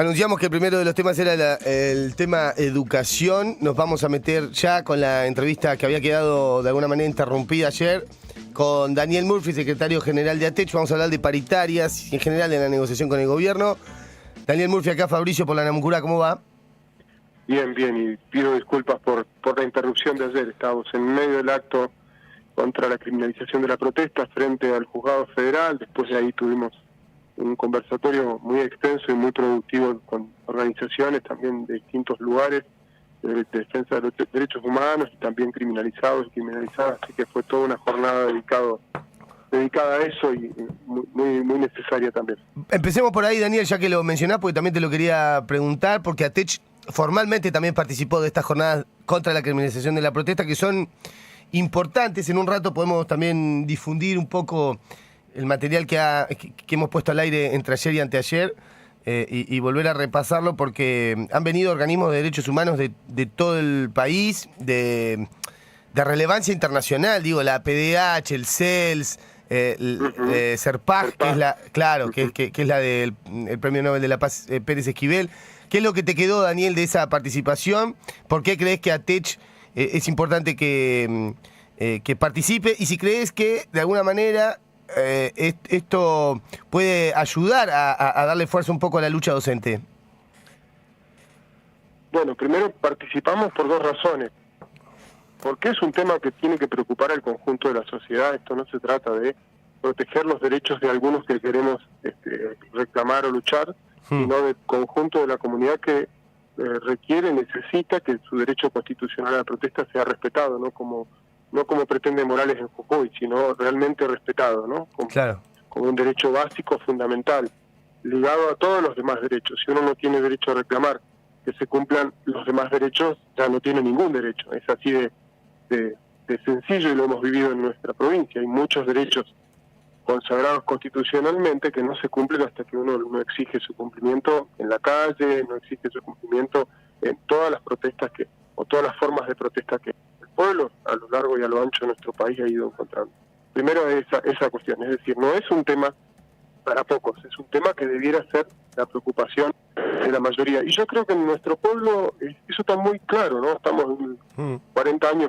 Anunciamos que el primero de los temas era el tema educación. Nos vamos a meter ya con la entrevista que había quedado de alguna manera interrumpida ayer con Daniel Murphy, secretario general de ATECH. Vamos a hablar de paritarias y en general de la negociación con el gobierno. Daniel Murphy, acá Fabricio por la Namuncurá, ¿cómo va? Bien, y pido disculpas por la interrupción de ayer. Estábamos en medio del acto contra la criminalización de la protesta frente al juzgado federal. Después de ahí tuvimos un conversatorio muy extenso y muy productivo con organizaciones también de distintos lugares de defensa de los derechos humanos y también criminalizados y criminalizadas, así que fue toda una jornada dedicada a eso y muy necesaria también. Empecemos por ahí, Daniel, ya que lo mencionás, porque también te lo quería preguntar, porque ATECH formalmente también participó de estas jornadas contra la criminalización de la protesta, que son importantes. En un rato podemos también difundir un poco el material que hemos puesto al aire entre ayer y anteayer y volver a repasarlo, porque han venido organismos de derechos humanos de todo el país, de relevancia internacional, digo, la PDH, el CELS, CERPAG, que es la, claro, que es la del el Premio Nobel de la Paz, Pérez Esquivel. ¿Qué es lo que te quedó, Daniel, de esa participación? ¿Por qué crees que ATECH es importante que participe? Y si crees que, de alguna manera, esto puede ayudar a darle fuerza un poco a la lucha docente. Bueno, primero participamos por dos razones. Porque es un tema que tiene que preocupar al conjunto de la sociedad. Esto no se trata de proteger los derechos de algunos que queremos reclamar o luchar, sino del conjunto de la comunidad que necesita que su derecho constitucional a la protesta sea respetado, no como pretende Morales en Jujuy, sino realmente respetado, ¿no? Como un derecho básico, fundamental, ligado a todos los demás derechos. Si uno no tiene derecho a reclamar que se cumplan los demás derechos, ya no tiene ningún derecho. Es así de sencillo, y lo hemos vivido en nuestra provincia. Hay muchos derechos consagrados constitucionalmente que no se cumplen hasta que uno no exige su cumplimiento en la calle, no exige su cumplimiento en todas las protestas o todas las formas de protesta que el pueblo a lo largo y a lo ancho de nuestro país ha ido encontrando. Primero esa cuestión, es decir, no es un tema para pocos, es un tema que debiera ser la preocupación de la mayoría. Y yo creo que en nuestro pueblo eso está muy claro, ¿no? Estamos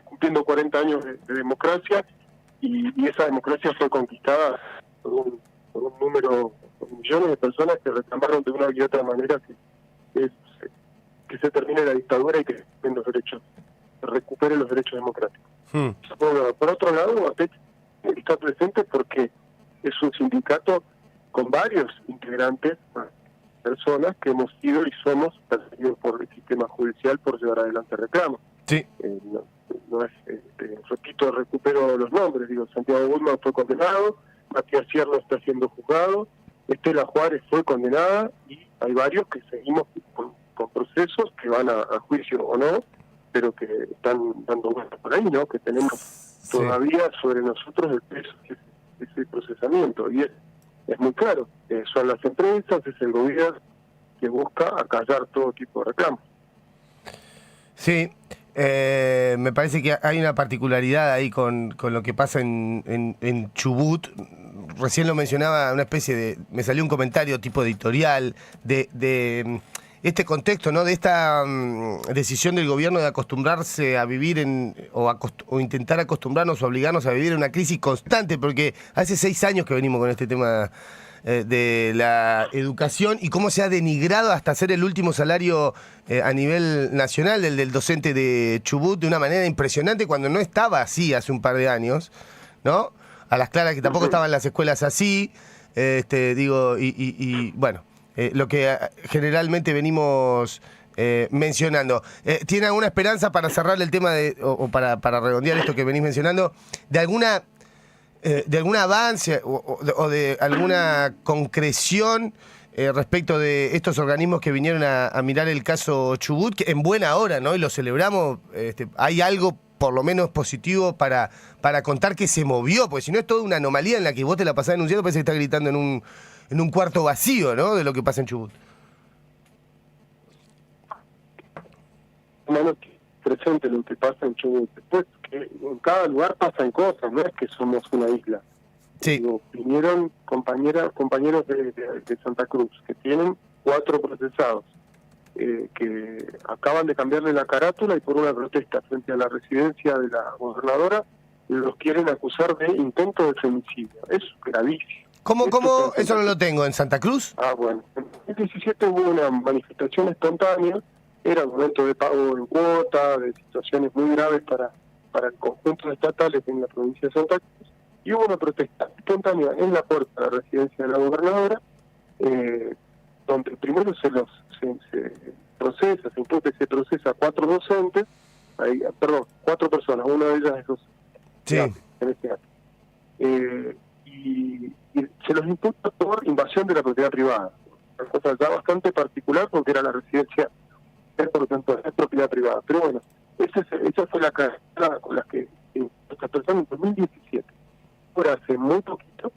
cumpliendo 40 años de democracia, y esa democracia fue conquistada por un número, por millones de personas que reclamaron de una y otra manera que se termine la dictadura y que se recuperen los derechos democráticos. Por otro lado, ATECH está presente porque es un sindicato con varios integrantes, personas que hemos sido y somos perseguidos por el sistema judicial por llevar adelante reclamos. Sí. No es, repito, recupero los nombres, digo, Santiago Guzmán fue condenado, Matías Cierlo está siendo juzgado, Estela Juárez fue condenada, y hay varios que seguimos con procesos que van a juicio o no, pero que están dando vueltas por ahí, ¿no? Que tenemos todavía sobre nosotros el peso de ese procesamiento, y es muy claro, son las empresas, es el gobierno que busca acallar todo tipo de reclamos. Sí, me parece que hay una particularidad ahí con lo que pasa en Chubut. Recién lo mencionaba, una especie de... Me salió un comentario tipo editorial de este contexto, ¿no? De esta decisión del gobierno de acostumbrarse a vivir o intentar acostumbrarnos o obligarnos a vivir en una crisis constante, porque hace 6 años que venimos con este tema de la educación y cómo se ha denigrado hasta ser el último salario a nivel nacional del docente de Chubut de una manera impresionante, cuando no estaba así hace un par de años, ¿no? A las claras que tampoco estaban las escuelas así, bueno, lo que generalmente venimos mencionando. ¿Tiene alguna esperanza para cerrar el tema o para redondear esto que venís mencionando, de algún avance o de alguna concreción respecto de estos organismos que vinieron a mirar el caso Chubut, que en buena hora, ¿no? Y lo celebramos, hay algo por lo menos positivo para contar que se movió, porque si no es toda una anomalía en la que vos te la pasás denunciando, parece que estás gritando en un cuarto vacío, ¿no? De lo que pasa en Chubut. Bueno, presente lo que pasa en Chubut. Después, que en cada lugar pasan cosas, no es que somos una isla. Sí. Digo, vinieron compañeros de Santa Cruz que tienen 4 procesados que acaban de cambiarle la carátula y por una protesta frente a la residencia de la gobernadora los quieren acusar de intento de femicidio. Es gravísimo. ¿Cómo? Eso no lo tengo. ¿En Santa Cruz? Bueno. En 2017 hubo una manifestación espontánea, era un momento de pago en cuota, de situaciones muy graves para el conjunto de estatales en la provincia de Santa Cruz, y hubo una protesta espontánea en la puerta de la residencia de la gobernadora, donde primero se procesa a 4 docentes, 4 personas, una de ellas es docente. Sí. En este caso. Y se los imputa por invasión de la propiedad privada. Una cosa ya bastante particular porque era la residencia, por lo tanto es propiedad privada. Pero bueno, esa fue la carátula con la que esta persona en 2017. Ahora hace muy poquito,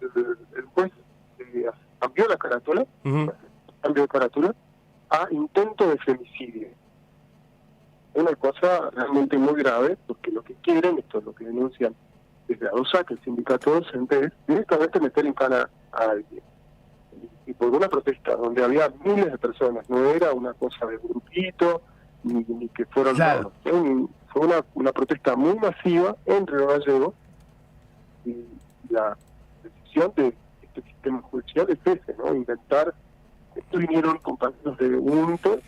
el juez cambió la carátula, a intento de femicidio. Una cosa realmente muy grave, porque lo que quieren, esto es lo que denuncian desde ADOSAC, el sindicato docente, es directamente meter en cana a alguien. Y por una protesta donde había miles de personas, no era una cosa de grupito, ni que fueron... Claro. Fue una protesta muy masiva en Río Gallegos, y la decisión de este sistema judicial es ese, ¿no? Inventar... Esto vinieron compañeros de UNTE,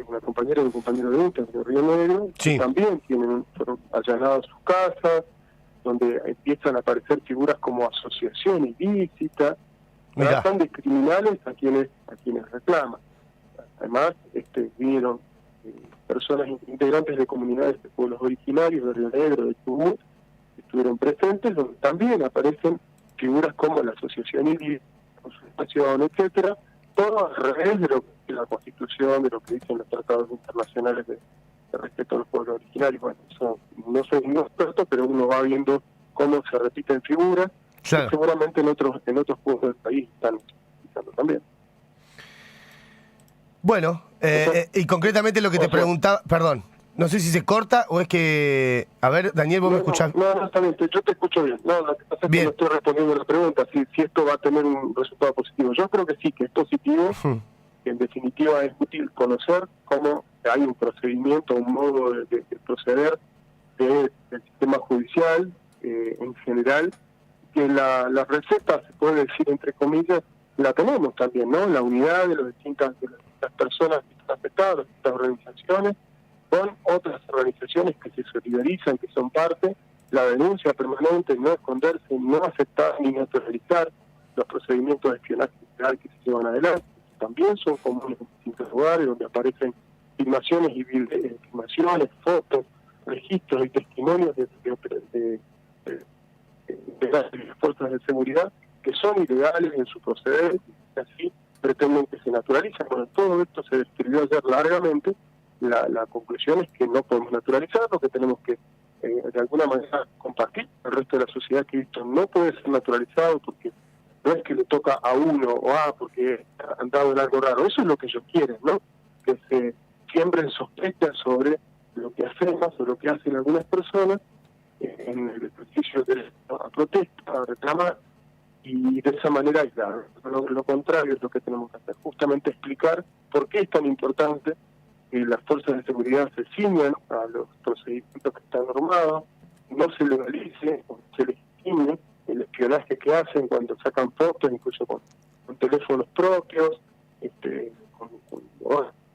una compañera y un compañero de UNTE, de Río Negro, sí, que también fueron allanados sus casas, donde empiezan a aparecer figuras como asociación ilícita, tratan de criminales a quienes reclaman. Además, vinieron personas integrantes de comunidades de pueblos originarios de Río Negro, de Chubut, que estuvieron presentes, donde también aparecen figuras como la asociación ilícita, consultación, etcétera, todo al revés de lo que es la Constitución, de lo que dicen los tratados internacionales de respeto a los pueblos originarios. Bueno, eso, no soy un experto, pero uno va viendo cómo se repiten figuras, claro, que seguramente en otros pueblos del país están utilizando también. Bueno, y concretamente lo que te preguntaba, perdón, no sé si se corta o es que... A ver, Daniel, ¿vos me escuchás? No, está bien, yo te escucho bien. No, lo que pasa es que no estoy respondiendo la pregunta, si esto va a tener un resultado positivo. Yo creo que sí, que es positivo, que en definitiva es útil conocer cómo hay un procedimiento, un modo de proceder del sistema judicial en general, que la receta, se puede decir entre comillas, la tenemos también, ¿no? La unidad de las distintas personas que están afectadas, las distintas organizaciones, con otras organizaciones que se solidarizan, que son parte, la denuncia permanente, no esconderse, no aceptar ni naturalizar los procedimientos de espionaje ilegal que se llevan adelante, que también son comunes en distintos lugares, donde aparecen filmaciones y filmaciones, fotos, registros y testimonios de las fuerzas de seguridad que son ilegales en su proceder y así pretenden que se naturalicen. Bueno, todo esto se describió ayer largamente. La conclusión es que no podemos naturalizarlo, que tenemos que de alguna manera compartir al resto de la sociedad que esto no puede ser naturalizado porque no es que le toca a uno o porque han dado en algo raro. Eso es lo que ellos quieren, ¿no? Que se siembren sospechas sobre lo que hacemos o lo que hacen algunas personas en el ejercicio de la protesta, a reclamar, y de esa manera aislar. Lo contrario es lo que tenemos que hacer, justamente explicar por qué es tan importante que las fuerzas de seguridad se ciñan a los procedimientos que están normados, no se legalice o se legitime el espionaje que hacen cuando sacan fotos, incluso con teléfonos propios,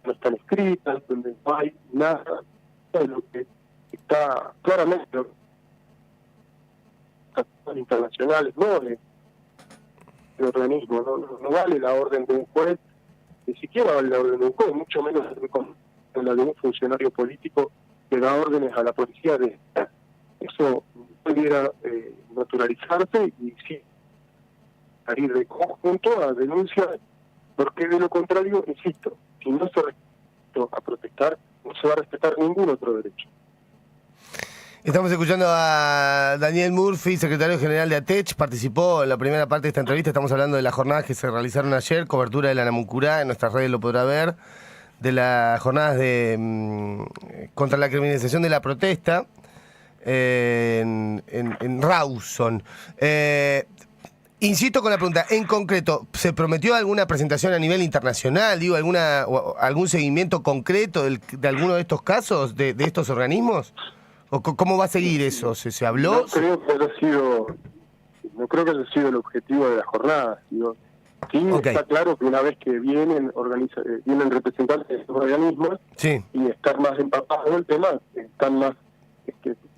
no están escritas, donde no hay nada de lo que está claramente internacionales, no de organismo, no vale la orden de un juez, ni siquiera vale la orden de un juez, mucho menos con la de un funcionario político que da órdenes a la policía de eso pudiera naturalizarse y sí salir de conjunto a denunciar, porque de lo contrario, insisto, si no se respeta a protestar, no se va a respetar ningún otro derecho. Estamos escuchando a Daniel Murphy, secretario general de ATECH. Participó en la primera parte de esta entrevista. Estamos hablando de las jornadas que se realizaron ayer, cobertura de la Namuncurá, en nuestras redes lo podrá ver, de las jornadas contra la criminalización de la protesta en Rawson. Insisto con la pregunta, en concreto, ¿se prometió alguna presentación a nivel internacional? Digo, algún seguimiento concreto de alguno de estos casos, de estos organismos? ¿O cómo va a seguir eso? ¿Se habló? No creo que haya sido el objetivo de la jornada. Digo, sí, Okay. Está claro que una vez que vienen representantes de estos organismos, Sí. y estar más empapados del tema, están más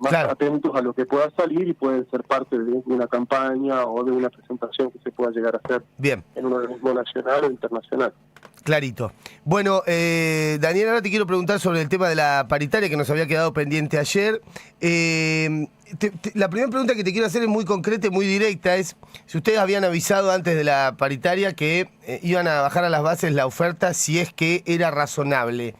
Claro. atentos a lo que pueda salir y pueden ser parte de una campaña o de una presentación que se pueda llegar a hacer Bien. en un organismo nacional o internacional. Clarito. Bueno, Daniel, ahora te quiero preguntar sobre el tema de la paritaria que nos había quedado pendiente ayer. La primera pregunta que te quiero hacer es muy concreta y muy directa. Es si ustedes habían avisado antes de la paritaria que iban a bajar a las bases la oferta si es que era razonable.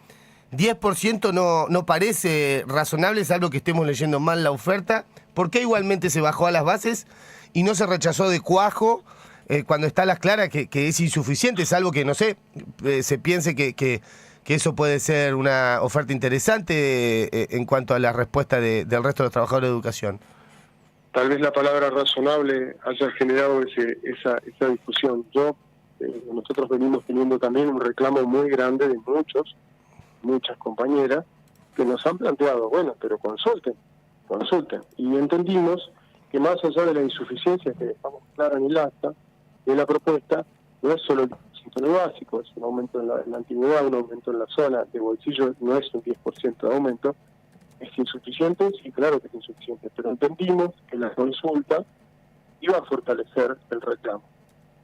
10% no parece razonable, salvo que estemos leyendo mal la oferta. ¿Por qué igualmente se bajó a las bases y no se rechazó de cuajo cuando está a las claras que es insuficiente, salvo que, no sé, se piense que eso puede ser una oferta interesante en cuanto a la respuesta del resto de los trabajadores de educación? Tal vez la palabra razonable haya generado esa discusión. Nosotros venimos teniendo también un reclamo muy grande de muchas compañeras que nos han planteado, bueno, pero consulten. Y entendimos que más allá de la insuficiencia que dejamos clara en el acta de la propuesta, no es solo el síntoma básico, es un aumento en la antigüedad, un aumento en la zona de bolsillo, no es un 10% de aumento. ¿Es insuficiente? Sí, claro que es insuficiente, pero entendimos que la consulta iba a fortalecer el reclamo.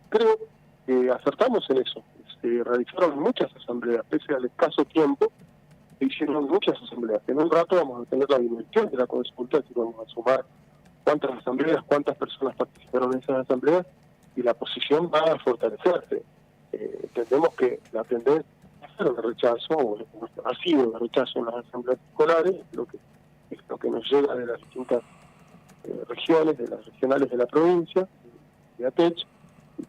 Creo que acertamos en eso. Se realizaron muchas asambleas, pese al escaso tiempo, se hicieron muchas asambleas. En un rato vamos a tener la dimensión de la consulta, y vamos a sumar cuántas asambleas, cuántas personas participaron en esas asambleas, y la posición va a fortalecerse. Entendemos que la tendencia de rechazo, o ha sido de rechazo en las asambleas escolares, es lo que nos llega de las distintas regiones, de las regionales de la provincia, de ATECH,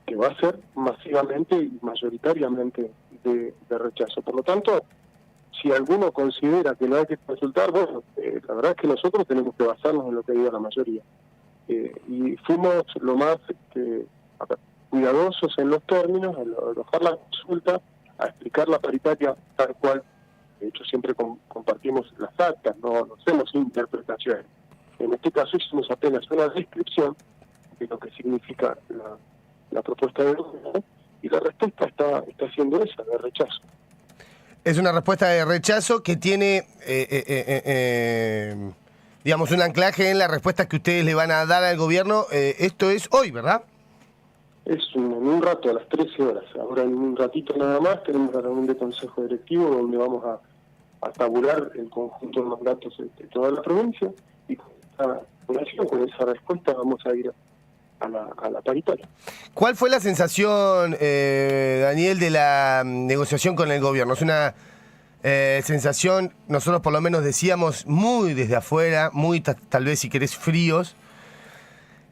que va a ser masivamente y mayoritariamente de rechazo. Por lo tanto, si alguno considera que no hay que consultar, bueno, la verdad es que nosotros tenemos que basarnos en lo que diga la mayoría. Y fuimos lo más cuidadosos en los términos, al alojar la consulta, a explicar la paritaria tal cual. De hecho, siempre compartimos las actas, no hacemos interpretaciones. En este caso hicimos apenas una descripción de lo que significa la propuesta de gobierno, y la respuesta está siendo esa, de rechazo. Es una respuesta de rechazo que tiene, digamos, un anclaje en la respuesta que ustedes le van a dar al gobierno. Esto es hoy, ¿verdad? Es en un rato, a las 13 horas. Ahora en un ratito nada más tenemos la reunión de consejo directivo donde vamos a tabular el conjunto de mandatos de toda la provincia, y con esa respuesta vamos a ir a la paritaria. ¿Cuál fue la sensación, Daniel, de la negociación con el gobierno? Es una sensación, nosotros por lo menos decíamos, muy desde afuera, muy tal vez si querés fríos,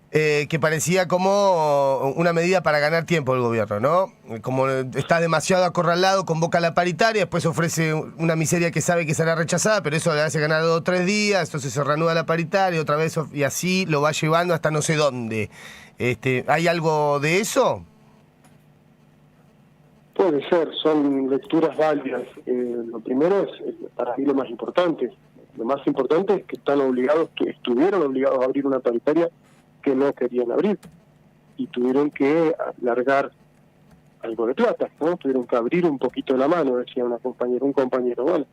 que parecía como una medida para ganar tiempo el gobierno, ¿no? Como está demasiado acorralado, convoca a la paritaria, después ofrece una miseria que sabe que será rechazada, pero eso le hace ganar 2 o 3 días, entonces se reanuda la paritaria otra vez, y así lo va llevando hasta no sé dónde. ¿Hay algo de eso? Puede ser, son lecturas válidas. Lo primero es, para mí, lo más importante. Lo más importante es que estuvieron obligados a abrir una paritaria que no querían abrir, y tuvieron que largar algo de plata, ¿no? Tuvieron que abrir un poquito la mano, decía un compañero, bueno,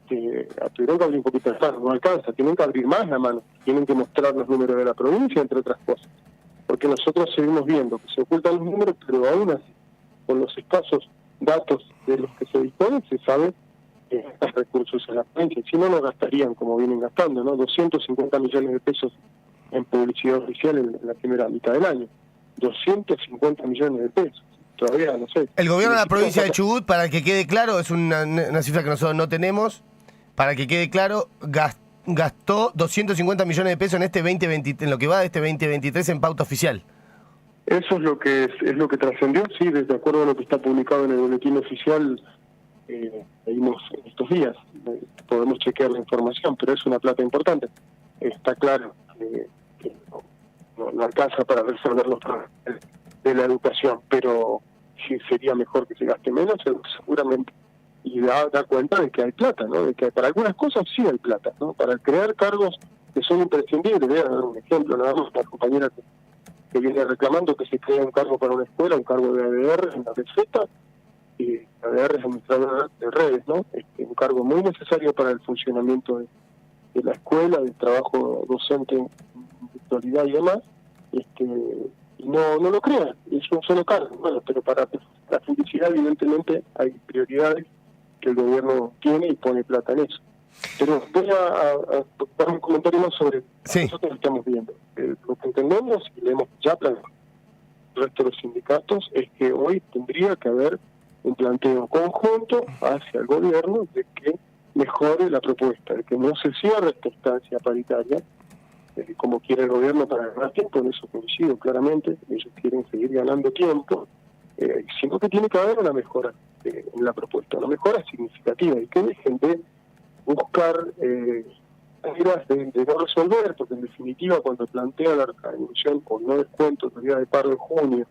tuvieron que abrir un poquito la mano, no alcanza, tienen que abrir más la mano, tienen que mostrar los números de la provincia, entre otras cosas, porque nosotros seguimos viendo que se ocultan los números, pero aún así, con los escasos datos de los que se disponen, se sabe que estos recursos en la provincia, si no, gastarían como vienen gastando, ¿no? 250 millones de pesos en publicidad oficial en la primera mitad del año. 250 millones de pesos. Todavía, no sé. El gobierno de la provincia de Chubut, para que quede claro, es una cifra que nosotros no tenemos, para que quede claro, gastó 250 millones de pesos en este 2023, en lo que va de este 2023 en pauta oficial. Eso es lo que trascendió, sí, desde acuerdo a lo que está publicado en el boletín oficial. Leímos estos días, podemos chequear la información, pero es una plata importante. Está claro que no alcanza para resolver los problemas de la educación, pero si sería mejor que se gaste menos, seguramente, y da cuenta de que hay plata, ¿no? De que para algunas cosas sí hay plata, ¿no? Para crear cargos que son imprescindibles. Voy a dar un ejemplo, nada más, la compañera que viene reclamando que se crea un cargo para una escuela, un cargo de ADR en la receta, y ADR es administrador de redes, ¿no? Un cargo muy necesario para el funcionamiento de la escuela, del trabajo docente en virtualidad y demás, y no lo crean, es un solo cargo. Bueno, pero para la publicidad evidentemente hay prioridades que el gobierno tiene y pone plata en eso. Pero voy a dar un comentario más sobre nosotros lo estamos viendo. Lo que entendemos, y le hemos ya planteado el resto de los sindicatos, es que hoy tendría que haber un planteo conjunto hacia el gobierno de que mejore la propuesta, de que no se cierre esta instancia paritaria, como quiere el gobierno para ganar tiempo. En eso coincido claramente, ellos quieren seguir ganando tiempo, sino que tiene que haber una mejora en la propuesta, una mejora significativa, y que dejen de buscar maneras de no resolver, porque en definitiva cuando plantea la reducción o no descuento de día de paro en junio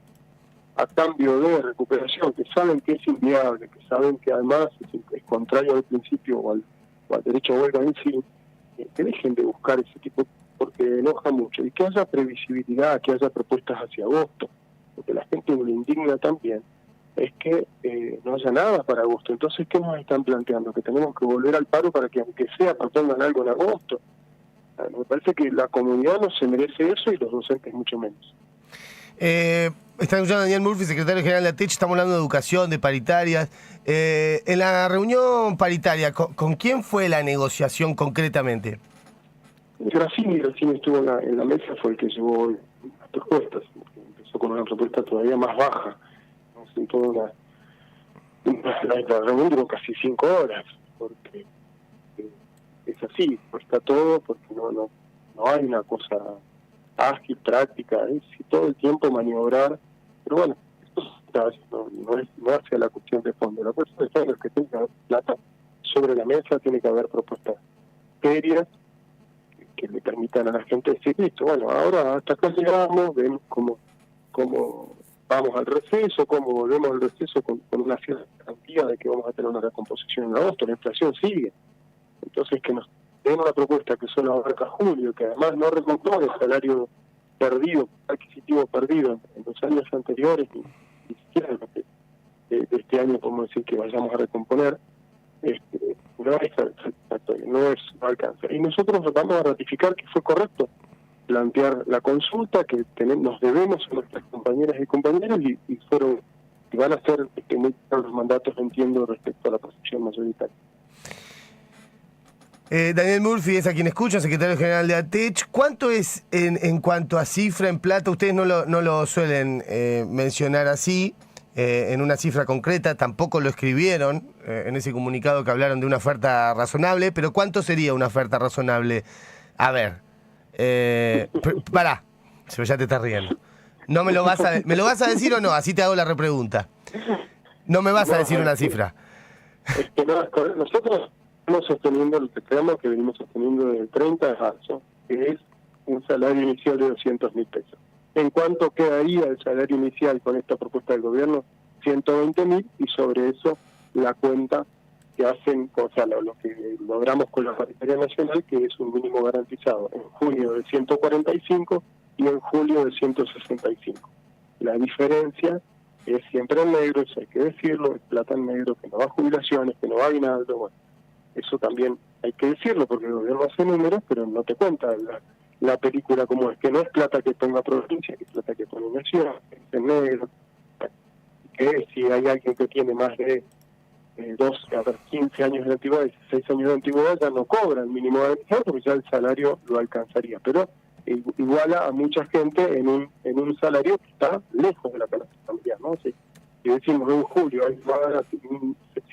a cambio de recuperación, que saben que es inviable, que saben que además es contrario al principio o al derecho a huelga en sí, que dejen de buscar ese tipo, porque enoja mucho, y que haya previsibilidad, que haya propuestas hacia agosto, porque la gente lo indigna también, es que no haya nada para agosto. Entonces, ¿qué nos están planteando? Que tenemos que volver al paro para que, aunque sea, propongan algo en agosto. Me parece que la comunidad no se merece eso y los docentes mucho menos. Está escuchando Daniel Murphy, secretario general de ATECH. Estamos hablando de educación, de paritarias. En la reunión paritaria, ¿con quién fue la negociación concretamente? Grassini estuvo en la mesa, fue el que llevó las propuestas. Empezó con una propuesta todavía más baja. En toda la reunión duró casi 5 horas, porque es así, cuesta todo, porque no hay una cosa ágil, práctica, es todo el tiempo maniobrar, pero bueno, esto no hace la cuestión de fondo. La cuestión de fondo es que tiene que haber plata sobre la mesa, tiene que haber propuestas serias que le permitan a la gente decir, listo, bueno, ahora hasta acá llegamos, ven cómo vamos al receso, cómo volvemos al receso con una cierta garantía de que vamos a tener una recomposición en agosto. La inflación sigue. Entonces, que nos den una propuesta que solo abarca julio, que además no recompone el salario perdido, adquisitivo perdido en los años anteriores, ni siquiera de este año podemos decir que vayamos a recomponer, no alcanza. Y nosotros vamos a ratificar que fue correcto plantear la consulta, que nos debemos a nuestras compañeras y compañeros, y van a ser muy claros los mandatos, entiendo, respecto a la posición mayoritaria. Daniel Murphy es a quien escucha, secretario general de ATECH. ¿Cuánto es en cuanto a cifra en plata? Ustedes no lo suelen mencionar así, en una cifra concreta, tampoco lo escribieron en ese comunicado que hablaron de una oferta razonable, pero ¿cuánto sería una oferta razonable? A ver, pará, ya te estás riendo. ¿No me lo vas a decir o no? Así te hago la repregunta. No me vas a decir una cifra. Nosotros estamos sosteniendo lo que creemos que venimos sosteniendo desde el 30 de marzo, que es un salario inicial de 200.000 pesos. ¿En cuánto quedaría el salario inicial con esta propuesta del gobierno? 120.000, y sobre eso la cuenta que hacen, o sea, lo que logramos con la paritaria nacional, que es un mínimo garantizado en junio de 145 y en julio de 165. La diferencia es siempre en negro, eso hay que decirlo, es plata en negro, que no va a jubilaciones, que no va a aguinaldo. Bueno, eso también hay que decirlo, porque el gobierno hace números, pero no te cuenta la película como es, que no es plata que ponga provincia, que es plata que pone nación, es en negro, que si hay alguien que tiene más de 15 años de antigüedad, 16 años de antigüedad, ya no cobra el mínimo garantizado, porque ya el salario lo alcanzaría, pero iguala a mucha gente en un salario que está lejos de la canasta familiar, ¿no? Si decimos en julio hay más de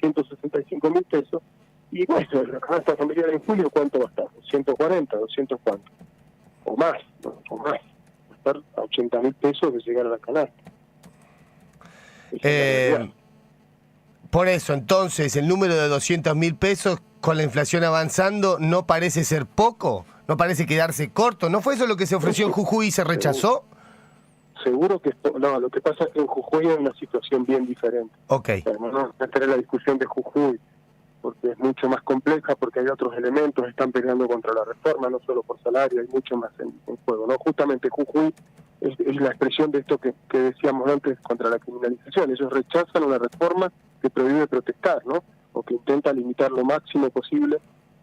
165.000 pesos, y bueno, la canasta familiar en julio, ¿cuánto va a estar? 140, 200 cuánto, o más, ¿no? O más, va a estar a 80.000 pesos de llegar a la canasta. Por eso, entonces, el número de 200.000 pesos con la inflación avanzando no parece ser poco, no parece quedarse corto. ¿No fue eso lo que se ofreció en Jujuy y se rechazó? Seguro que no, lo que pasa es que en Jujuy hay una situación bien diferente. Ok. No entraré en la discusión de Jujuy, porque es mucho más compleja, porque hay otros elementos, están peleando contra la reforma, no solo por salario, hay mucho más en juego, ¿no? Justamente Jujuy es la expresión de esto que decíamos antes contra la criminalización. Ellos rechazan una reforma que prohíbe protestar, ¿no? O que intenta limitar lo máximo posible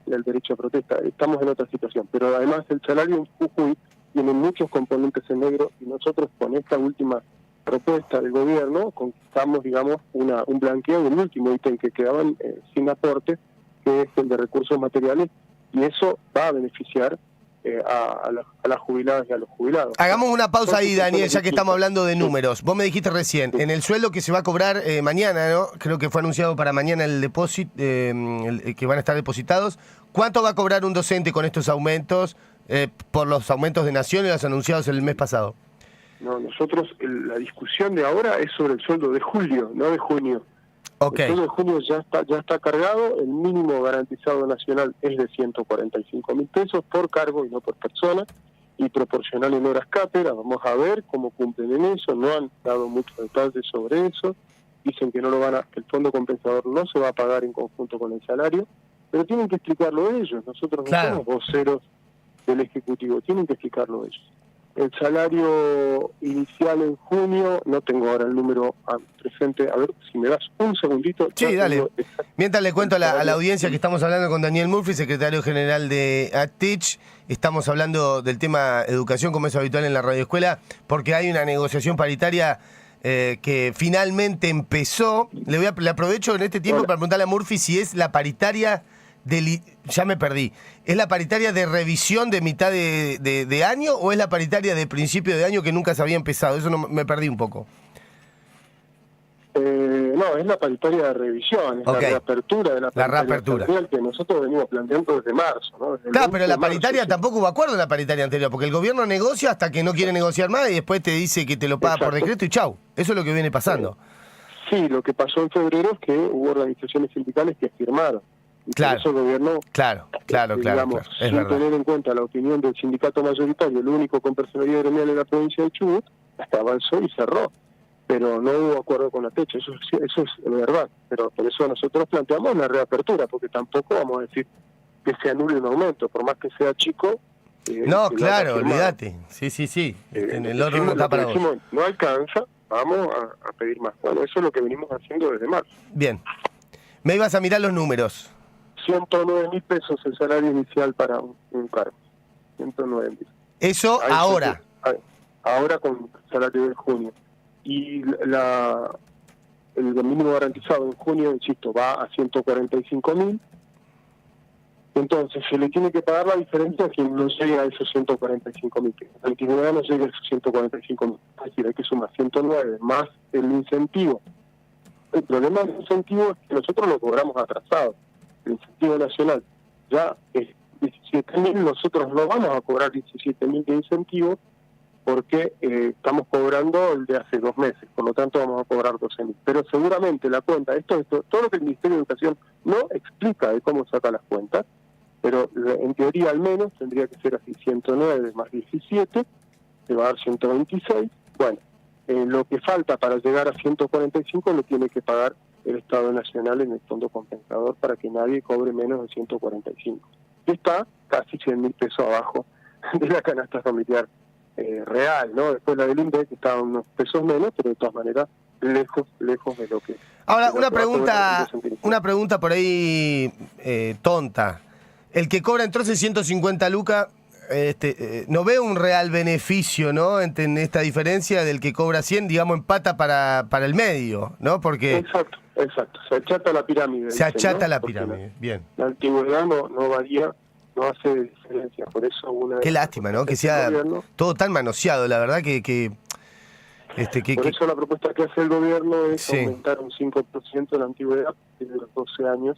el derecho a protesta. Estamos en otra situación, pero además el salario en Jujuy tiene muchos componentes en negro y nosotros con esta última propuesta del gobierno conquistamos, digamos, un blanqueo del último ítem que quedaban sin aporte, que es el de recursos materiales, y eso va a beneficiar a las jubiladas y a los jubilados. Hagamos una pausa ahí, Daniel, ya que estamos hablando de números. Vos me dijiste recién, en el sueldo que se va a cobrar mañana, ¿no? Creo que fue anunciado para mañana el depósito, que van a estar depositados. ¿Cuánto va a cobrar un docente con estos aumentos, por los aumentos de naciones anunciados el mes pasado? No, nosotros, la discusión de ahora es sobre el sueldo de julio, no de junio. Okay. El sueldo de junio ya está cargado, el mínimo garantizado nacional es de 145.000 pesos por cargo y no por persona, y proporcional en horas cátedra. Vamos a ver cómo cumplen en eso, no han dado muchos detalles sobre eso, dicen que que el fondo compensador no se va a pagar en conjunto con el salario, pero tienen que explicarlo ellos, nosotros no somos voceros del Ejecutivo, tienen que explicarlo ellos. El salario inicial en junio, no tengo ahora el número presente, a ver si me das un segundito. Sí, dale. Mientras le cuento a la audiencia que estamos hablando con Daniel Murphy, secretario general de ATICH, estamos hablando del tema educación como es habitual en la radioescuela, porque hay una negociación paritaria que finalmente empezó. Le aprovecho en este tiempo para preguntarle a Murphy si es la paritaria ya me perdí. ¿Es la paritaria de revisión de mitad de año o es la paritaria de principio de año que nunca se había empezado? Eso no, me perdí un poco. No, es la paritaria de revisión, es la reapertura de la paritaria que nosotros venimos planteando desde marzo, ¿no? Claro, pero la paritaria tampoco hubo acuerdo en la paritaria anterior, porque el gobierno negocia hasta que no quiere negociar más y después te dice que te lo paga por decreto y chau. Eso es lo que viene pasando. Sí, lo que pasó en febrero es que hubo organizaciones sindicales que firmaron. Y claro, por eso el gobierno, claro. Sin tener en cuenta la opinión del sindicato mayoritario, el único con personalidad gremial en la provincia de Chubut, hasta avanzó y cerró. Pero no hubo acuerdo con la techo, eso es verdad. Pero por eso nosotros planteamos una reapertura, porque tampoco vamos a decir que se anule un aumento, por más que sea chico. No, claro, olvídate. Sí. El oro no está para vos. No alcanza, vamos a pedir más. Bueno, eso es lo que venimos haciendo desde marzo. Bien. Me ibas a mirar los números. 109.000 pesos el salario inicial para un cargo. 109.000. Eso ahí ahora. Ahora con el salario de junio. Y el mínimo garantizado en junio, insisto, va a 145.000. Entonces se le tiene que pagar la diferencia a quien no llegue a esos 145.000. La antigüedad no llega a esos 145.000. Es decir, hay que sumar 109 más el incentivo. El problema del incentivo es que nosotros lo cobramos atrasado. El incentivo nacional ya es 17.000, nosotros no vamos a cobrar 17.000 de incentivo porque estamos cobrando el de hace 2 meses, por lo tanto vamos a cobrar 12.000. Pero seguramente la cuenta, todo lo que el Ministerio de Educación no explica de cómo saca las cuentas, pero en teoría al menos tendría que ser así, 109 más 17, se va a dar 126, bueno. Lo que falta para llegar a 145 lo tiene que pagar el Estado Nacional en el fondo compensador para que nadie cobre menos de 145. Está casi 100.000 pesos abajo de la canasta familiar real, ¿no? Después la del INDEC está unos pesos menos, pero de todas maneras lejos de lo que... Ahora, una pregunta por ahí tonta. El que cobra entonces 150 lucas... no veo un real beneficio, ¿no? En esta diferencia del que cobra 100, digamos, empata para el medio, ¿no? Porque... Exacto. Se achata la pirámide. Se achata la pirámide, bien. La antigüedad no varía, no hace diferencia, por eso Qué lástima, ¿no? Que sea todo tan manoseado, la verdad que por eso la propuesta que hace el gobierno es aumentar un 5% la antigüedad desde los 12 años,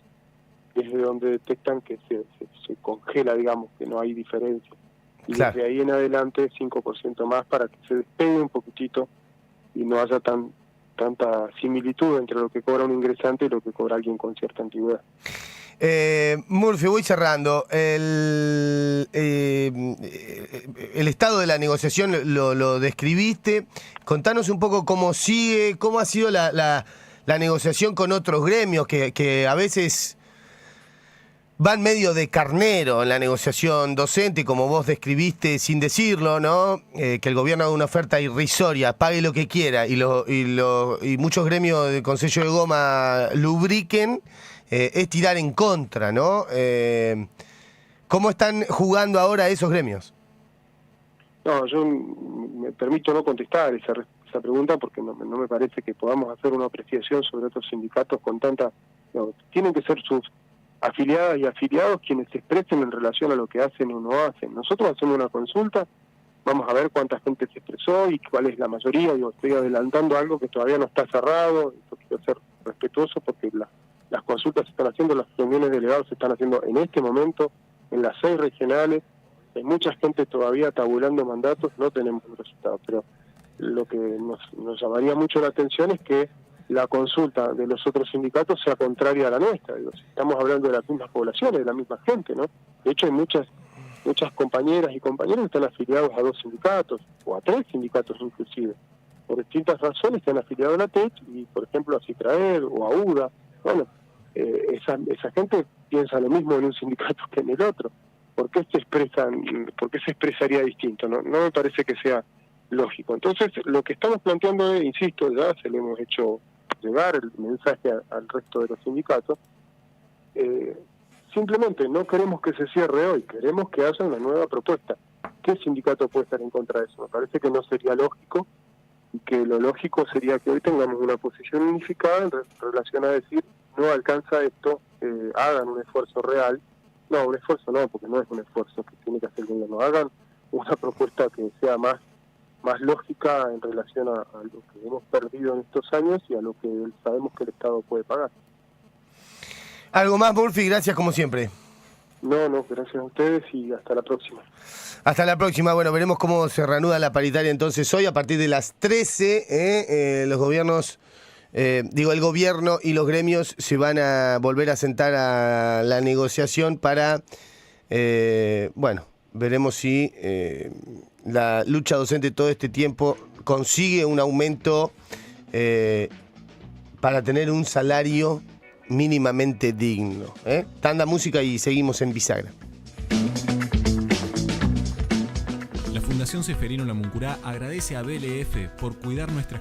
desde donde detectan que se congela, digamos, que no hay diferencia. Y desde ahí en adelante 5% más para que se despegue un poquitito y no haya tanta similitud entre lo que cobra un ingresante y lo que cobra alguien con cierta antigüedad. Murphy, voy cerrando. El estado de la negociación lo describiste. Contanos un poco cómo sigue, cómo ha sido la negociación con otros gremios que a veces van medio de carnero en la negociación docente, como vos describiste sin decirlo, ¿no? Que el gobierno haga una oferta irrisoria, pague lo que quiera y muchos gremios del Consello de Goma lubriquen. Es tirar en contra, ¿no? ¿Cómo están jugando ahora esos gremios? No, yo me permito no contestar esa pregunta porque no me parece que podamos hacer una apreciación sobre otros sindicatos con tanta... No, tienen que ser sus afiliadas y afiliados quienes se expresen en relación a lo que hacen o no hacen. Nosotros hacemos una consulta, vamos a ver cuánta gente se expresó y cuál es la mayoría. Yo estoy adelantando algo que todavía no está cerrado, yo quiero ser respetuoso porque las consultas se están haciendo, las reuniones de delegados se están haciendo en este momento, en las 6 regionales, hay mucha gente todavía tabulando mandatos, no tenemos un resultado, pero lo que nos llamaría mucho la atención es que la consulta de los otros sindicatos sea contraria a la nuestra. Digo, si estamos hablando de las mismas poblaciones, de la misma gente, ¿no? De hecho, hay muchas compañeras y compañeros que están afiliados a 2 sindicatos, o a 3 sindicatos inclusive, por distintas razones se han afiliado a la TEC y, por ejemplo, a Citraer o a UDA. Bueno, esa gente piensa lo mismo en un sindicato que en el otro. ¿Por qué se expresaría distinto? No me parece que sea lógico. Entonces, lo que estamos planteando es, insisto, ya se le hemos hecho llegar el mensaje al resto de los sindicatos. Simplemente no queremos que se cierre hoy, queremos que haya una nueva propuesta. ¿Qué sindicato puede estar en contra de eso? Me parece que no sería lógico, y que lo lógico sería que hoy tengamos una posición unificada en relación a decir, no alcanza esto, hagan un esfuerzo real. No, un esfuerzo no, porque no es un esfuerzo que tiene que hacer el gobierno. Hagan una propuesta que sea más lógica en relación a lo que hemos perdido en estos años y a lo que sabemos que el Estado puede pagar. Algo más, Murphy, gracias como siempre. No, gracias a ustedes y hasta la próxima. Hasta la próxima. Bueno, veremos cómo se reanuda la paritaria entonces hoy a partir de las 13. Los gobiernos, el gobierno y los gremios se van a volver a sentar a la negociación para, veremos si la lucha docente todo este tiempo consigue un aumento para tener un salario mínimamente digno. Tanda música y seguimos en Bisagra. La Fundación Seferino Lamuncurá agradece a BLF por cuidar nuestras